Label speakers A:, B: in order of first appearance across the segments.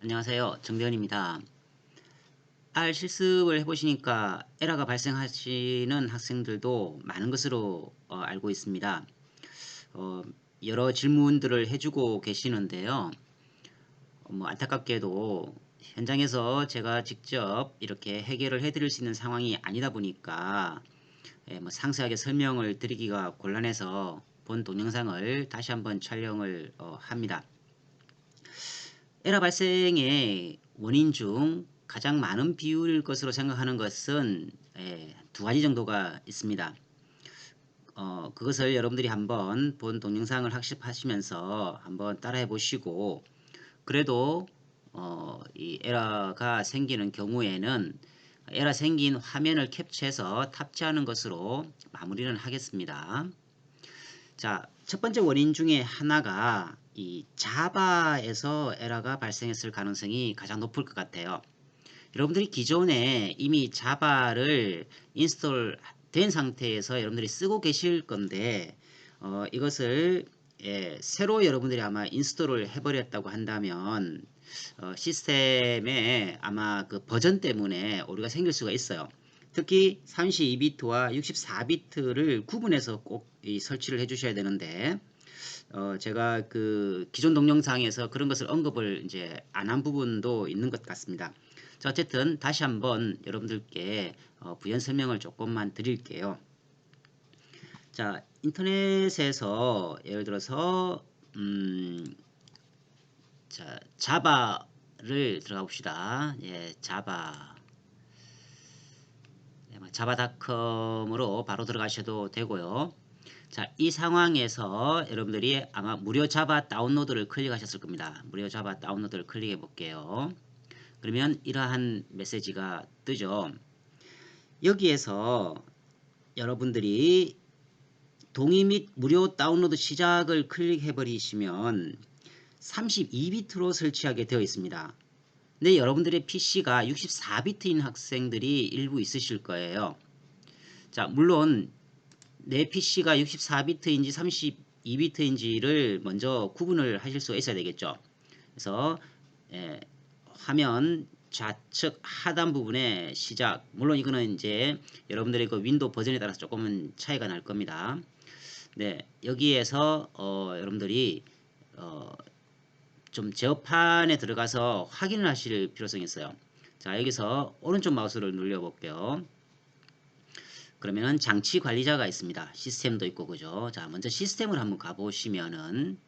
A: 안녕하세요. 정대현입니다. R 실습을 해보시니까 에러가 발생하시는 학생들도 많은 것으로 알고 있습니다. 어, 여러 질문들을 해주고 계시는데요. 안타깝게도 현장에서 제가 직접 이렇게 해결을 해드릴 수 있는 상황이 아니다 보니까 상세하게 설명을 드리기가 곤란해서 본 동영상을 다시 한번 촬영을 합니다. 에러 발생의 원인 중 가장 많은 비율일 것으로 생각하는 것은 두 가지 정도가 있습니다. 그것을 여러분들이 한번 본 동영상을 학습하시면서 한번 따라해 보시고, 그래도 이 에러가 생기는 경우에는 에러 생긴 화면을 캡처해서 탑재하는 것으로 마무리를 하겠습니다. 자, 첫 번째 원인 중에 하나가 이 자바에서 에러가 발생했을 가능성이 가장 높을 것 같아요. 여러분들이 기존에 이미 자바를 인스톨 된 상태에서 여러분들이 쓰고 계실 건데, 이것을 새로 여러분들이 아마 인스톨을 해버렸다고 한다면 시스템에 아마 그 버전 때문에 오류가 생길 수가 있어요. 특히 32비트와 64비트를 구분해서 꼭 설치를 해 주셔야 되는데, 제가 그 기존 동영상에서 그런 것을 언급을 이제 안 한 부분도 있는 것 같습니다. 자, 어쨌든 다시 한번 여러분들께 부연 설명을 조금만 드릴게요. 자, 인터넷에서 예를 들어서 자, 자바를 들어가 봅시다. 예, 자바. 자바닷컴으로 바로 들어가셔도 되고요. 자, 이 상황에서 여러분들이 아마 무료 자바 다운로드를 클릭하셨을 겁니다. 무료 자바 다운로드를 클릭해 볼게요. 그러면 이러한 메시지가 뜨죠. 여기에서 여러분들이 동의 및 무료 다운로드 시작을 클릭해 버리시면 32비트로 설치하게 되어 있습니다. 근데 여러분들의 PC가 64비트인 학생들이 일부 있으실 거예요. 자, 물론 내 PC가 64비트인지 32비트인지를 먼저 구분을 하실 수 있어야 되겠죠. 그래서 화면 좌측 하단 부분에 시작, 물론 이거는 이제 여러분들의 그 윈도우 버전에 따라서 조금은 차이가 날 겁니다. 네, 여기에서 여러분들이 좀 제어판에 들어가서 확인을 하실 필요성이 있어요. 자, 여기서 오른쪽 마우스를 눌러 볼게요. 그러면은 장치 관리자가 있습니다. 시스템도 있고, 그죠? 자, 먼저 시스템을 한번 가보시면은,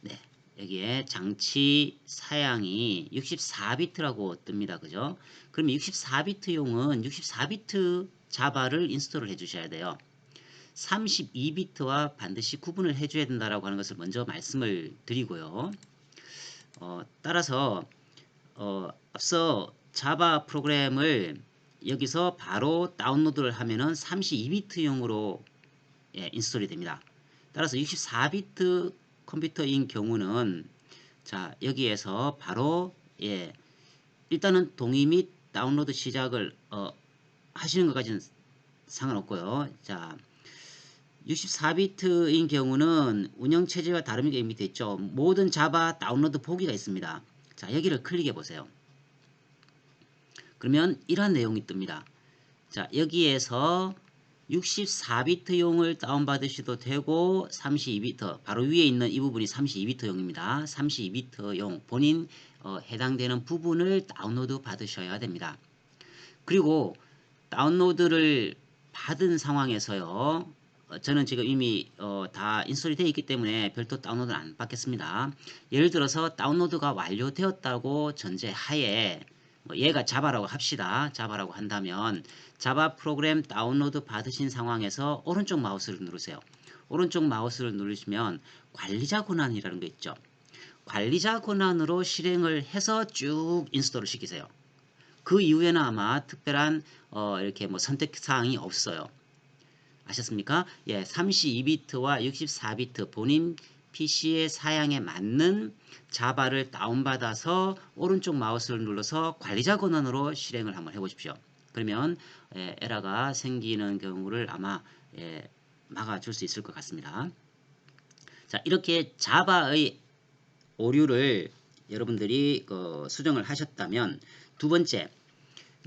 A: 네, 여기에 장치 사양이 64비트라고 뜹니다. 그죠? 그러면 64비트용은 64비트 자바를 인스톨을 해주셔야 돼요. 32비트와 반드시 구분을 해줘야 된다라고 하는 것을 먼저 말씀을 드리고요. 따라서 앞서 자바 프로그램을 여기서 바로 다운로드를 하면은 32비트용으로 인스톨이 됩니다. 따라서 64비트 컴퓨터인 경우는 자, 여기에서 바로 일단은 동의 및 다운로드 시작을 하시는 것까지는 상관없고요. 자, 64비트인 경우는 운영체제와 다름이 게 밑에 있죠. 모든 자바 다운로드 보기가 있습니다. 자, 여기를 클릭해 보세요. 그러면 이러한 내용이 뜹니다. 자, 여기에서 64비트용을 다운받으셔도 되고 32비트, 바로 위에 있는 이 부분이 32비트용입니다. 32비트용 본인 해당되는 부분을 다운로드 받으셔야 됩니다. 그리고 다운로드를 받은 상황에서요. 저는 지금 이미 다 인스톨이 되어 있기 때문에 별도 다운로드는 안 받겠습니다. 예를 들어서 다운로드가 완료되었다고 전제하에 얘가 자바라고 합시다. 자바라고 한다면 자바 프로그램 다운로드 받으신 상황에서 오른쪽 마우스를 누르세요. 오른쪽 마우스를 누르시면 관리자 권한이라는 게 있죠. 관리자 권한으로 실행을 해서 쭉 인스톨을 시키세요. 그 이후에는 아마 특별한 이렇게 뭐 선택 사항이 없어요. 아셨습니까? 예, 32비트와 64비트 본인 PC의 사양에 맞는 자바를 다운받아서 오른쪽 마우스를 눌러서 관리자 권한으로 실행을 한번 해보십시오. 그러면 에러가 생기는 경우를 아마 막아줄 수 있을 것 같습니다. 자, 이렇게 자바의 오류를 여러분들이 수정을 하셨다면, 두 번째,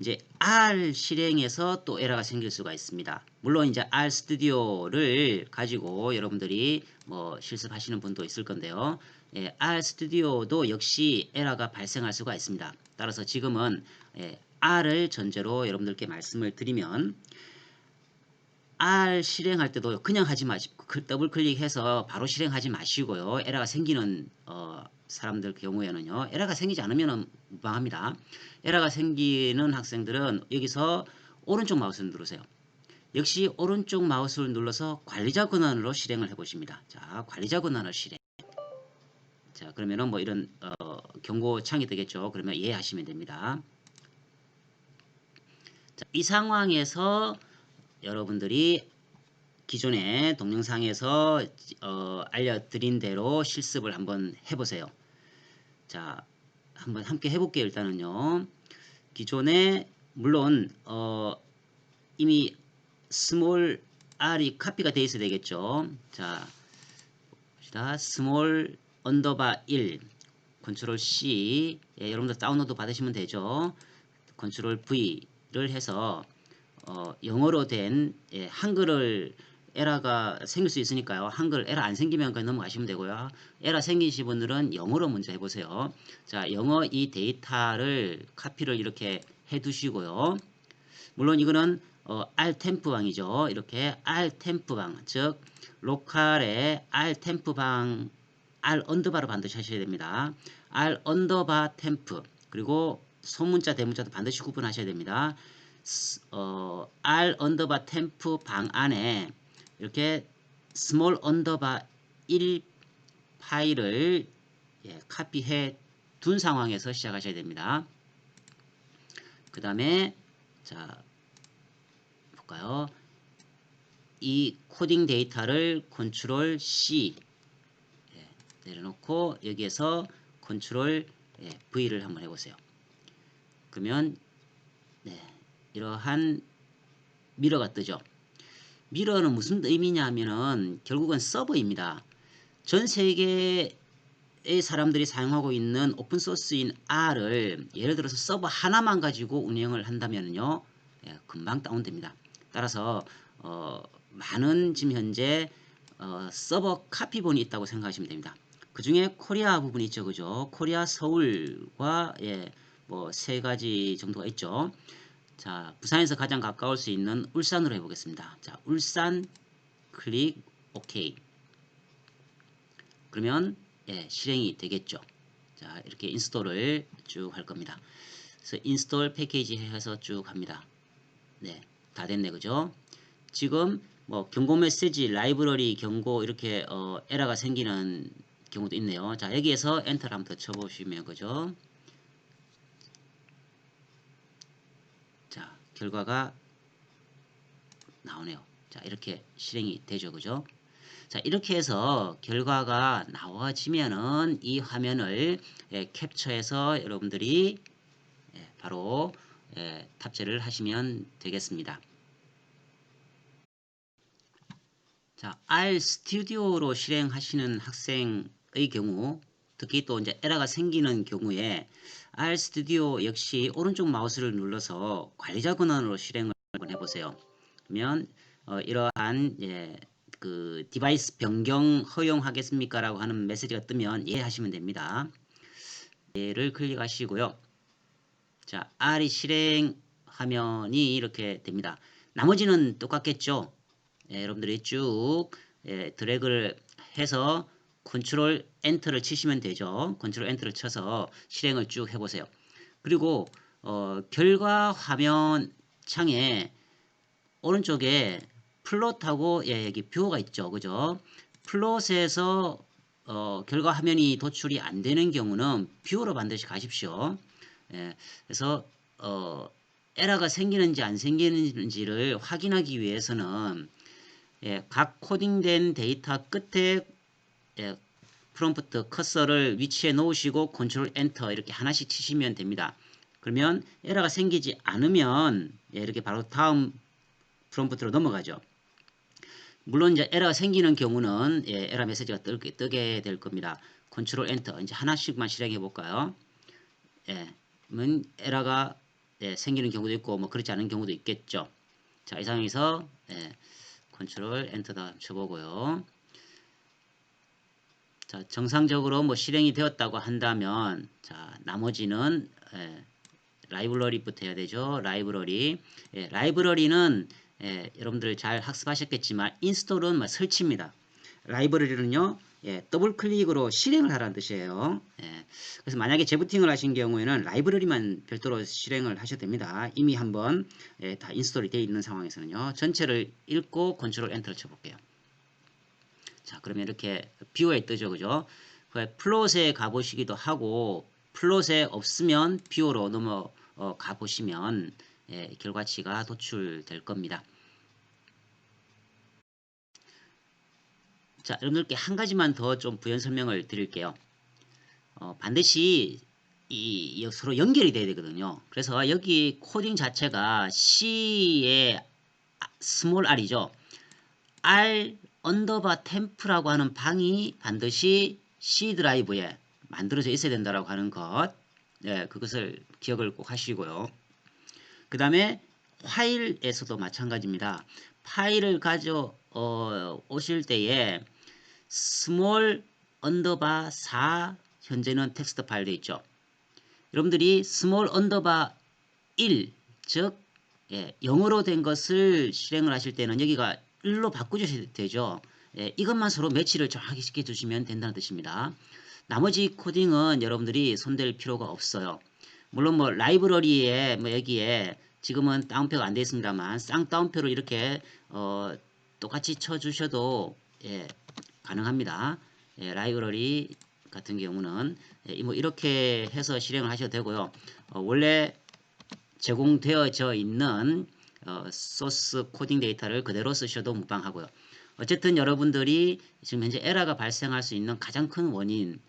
A: 이제 R 실행에서 또 에러가 생길 수가 있습니다. 물론 이제 R 스튜디오를 가지고 여러분들이 뭐 실습하시는 분도 있을 건데요. 예, R 스튜디오도 역시 에러가 발생할 수가 있습니다. 따라서 지금은 R을 전제로 여러분들께 말씀을 드리면, R 실행할 때도 그냥 하지 마시고 더블 클릭해서 바로 실행하지 마시고요. 에러가 생기는 사람들 경우에는요. 에러가 생기지 않으면 무방합니다. 에러가 생기는 학생들은 여기서 오른쪽 마우스를 누르세요. 역시 오른쪽 마우스를 눌러서 관리자 권한으로 실행을 해보십니다. 자, 관리자 권한을 실행. 자, 그러면은 뭐 이런 경고 창이 되겠죠. 그러면 이해하시면 됩니다. 자, 이 상황에서 여러분들이 기존의 동영상에서 알려드린 대로 실습을 한번 해보세요. 자, 한번 함께 해볼게요. 일단은요. 기존에 물론 이미 스몰 r이 카피가 되어 있어야 되겠죠. 자, 봅시다. 스몰 언더바 1 컨트롤 C, 여러분들 다운로드 받으시면 되죠. 컨트롤 V를 해서 영어로 된 한글을 에러가 생길 수 있으니까요. 한글 에러 안 생기면 그냥 넘어가시면 되고요. 에러 생기신 분들은 영어로 먼저 해보세요. 자, 영어 이 데이터를 카피를 이렇게 해두시고요. 물론 이거는 rtemp 방이죠. 이렇게 rtemp 방, 즉 로컬의 rtemp 방 r 언더바로 반드시 하셔야 됩니다. r 언더바 temp, 그리고 소문자 대문자도 반드시 구분하셔야 됩니다. r 언더바 temp 방 안에 이렇게 small 언더바 1 파일을 카피해 둔 상황에서 시작하셔야 됩니다. 그 다음에 자 볼까요? 이 코딩 데이터를 컨트롤 C 내려놓고 여기에서 컨트롤 V를 한번 해보세요. 그러면 이러한 미러가 뜨죠. 미러는 무슨 의미냐 하면은 결국은 서버입니다. 전 세계의 사람들이 사용하고 있는 오픈소스인 R을 예를 들어서 서버 하나만 가지고 운영을 한다면요, 금방 다운됩니다. 따라서 많은 지금 현재 서버 카피본이 있다고 생각하시면 됩니다. 그 중에 코리아 부분이 있죠, 그죠? 코리아 서울과 뭐 세 가지 정도가 있죠. 자, 부산에서 가장 가까울 수 있는 울산으로 해보겠습니다. 자, 울산 클릭 OK. 그러면 실행이 되겠죠. 자, 이렇게 인스톨을 쭉 할 겁니다. 그래서 인스톨 패키지 해서 쭉 합니다. 네, 다 됐네, 그죠? 지금 뭐 경고 메시지, 라이브러리 경고 이렇게 에러가 생기는 경우도 있네요. 자, 여기에서 엔터를 한번 더 쳐보시면 그죠? 자, 결과가 나오네요. 자, 이렇게 실행이 되죠, 그죠? 자, 이렇게 해서 결과가 나와지면은 이 화면을 캡처해서 여러분들이 바로 탑재를 하시면 되겠습니다. 자, R 스튜디오로 실행하시는 학생의 경우, 특히 또 이제 에러가 생기는 경우에 R 스튜디오 역시 오른쪽 마우스를 눌러서 관리자 권한으로 실행을 한번 해보세요. 그러면 이러한 그 디바이스 변경 허용하겠습니까? 라고 하는 메시지가 뜨면 하시면 됩니다. 얘를 클릭하시고요. 자, R이 실행 화면이 이렇게 됩니다. 나머지는 똑같겠죠? 여러분들이 쭉 드래그를 해서 컨트롤 엔터를 치시면 되죠. 컨트롤 엔터를 쳐서 실행을 쭉 해보세요. 그리고 결과 화면 창에 오른쪽에 플롯하고 여기 뷰가 있죠. 그죠? 플롯에서 결과 화면이 도출이 안 되는 경우는 뷰로 반드시 가십시오. 그래서 에러가 생기는지 안 생기는지를 확인하기 위해서는 각 코딩된 데이터 끝에 프롬프트 커서를 위치해 놓으시고 컨트롤 엔터 이렇게 하나씩 치시면 됩니다. 그러면 에러가 생기지 않으면 이렇게 바로 다음 프롬프트로 넘어가죠. 물론 이제 에러가 생기는 경우는 에러 메시지가 뜨게 될 겁니다. 컨트롤 엔터 이제 하나씩만 실행해 볼까요? 예, 에러가 생기는 경우도 있고 뭐 그렇지 않은 경우도 있겠죠. 자, 이 상황에서 컨트롤 엔터다 쳐보고요. 자, 정상적으로 뭐 실행이 되었다고 한다면 자, 나머지는 라이브러리부터 해야 되죠. 라이브러리. 라이브러리는 여러분들 잘 학습하셨겠지만 인스톨은 뭐 설치입니다. 라이브러리는요. 더블 클릭으로 실행을 하라는 뜻이에요. 그래서 만약에 재부팅을 하신 경우에는 라이브러리만 별도로 실행을 하셔도 됩니다. 이미 한번 다 인스톨이 되어 있는 상황에서는요. 전체를 읽고 컨트롤 엔터를 쳐볼게요. 자, 그러면 이렇게 뷰어에 뜨죠, 그죠? 플롯에 가보시기도 하고 플롯에 없으면 뷰어로 넘어가 보시면 결과치가 도출될 겁니다. 자, 여러분들께 한 가지만 더 좀 부연 설명을 드릴게요. 반드시 서로 연결이 돼야 되거든요. 그래서 여기 코딩 자체가 C의 스몰 r이죠. R 언더바 템프라고 하는 방이 반드시 C 드라이브에 만들어져 있어야 된다라고 하는 것, 그것을 기억을 꼭 하시고요. 그 다음에 파일에서도 마찬가지입니다. 파일을 가져 오실 때에 스몰 언더바 4 현재는 텍스트 파일 되어 있죠. 여러분들이 스몰 언더바 1, 즉 영어로 된 것을 실행을 하실 때는 여기가 1로 바꾸셔야 되죠. 이것만 서로 매치를 정확히 시켜주시면 된다는 뜻입니다. 나머지 코딩은 여러분들이 손댈 필요가 없어요. 물론 뭐 라이브러리에 뭐 여기에 지금은 다운표가 안 되어 있습니다만 쌍따옴표로 이렇게 똑같이 쳐주셔도 가능합니다. 라이브러리 같은 경우는 뭐 이렇게 해서 실행을 하셔도 되고요. 원래 제공되어져 있는 소스 코딩 데이터를 그대로 쓰셔도 무방하고요. 어쨌든 여러분들이 지금 현재 에러가 발생할 수 있는 가장 큰 원인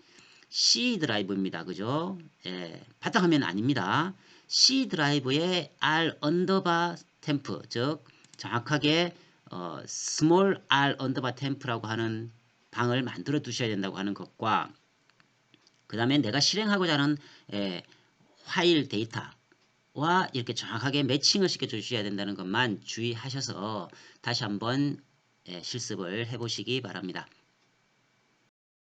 A: C 드라이브입니다. 그죠? 바탕화면 아닙니다. C 드라이브에 R 언더바 템프, 즉 정확하게 스몰 R 언더바 템프라고 하는 방을 만들어 두셔야 된다고 하는 것과 그 다음에 내가 실행하고자 하는 파일 데이터와 이렇게 정확하게 매칭을 시켜 주셔야 된다는 것만 주의하셔서 다시 한번 실습을 해보시기 바랍니다.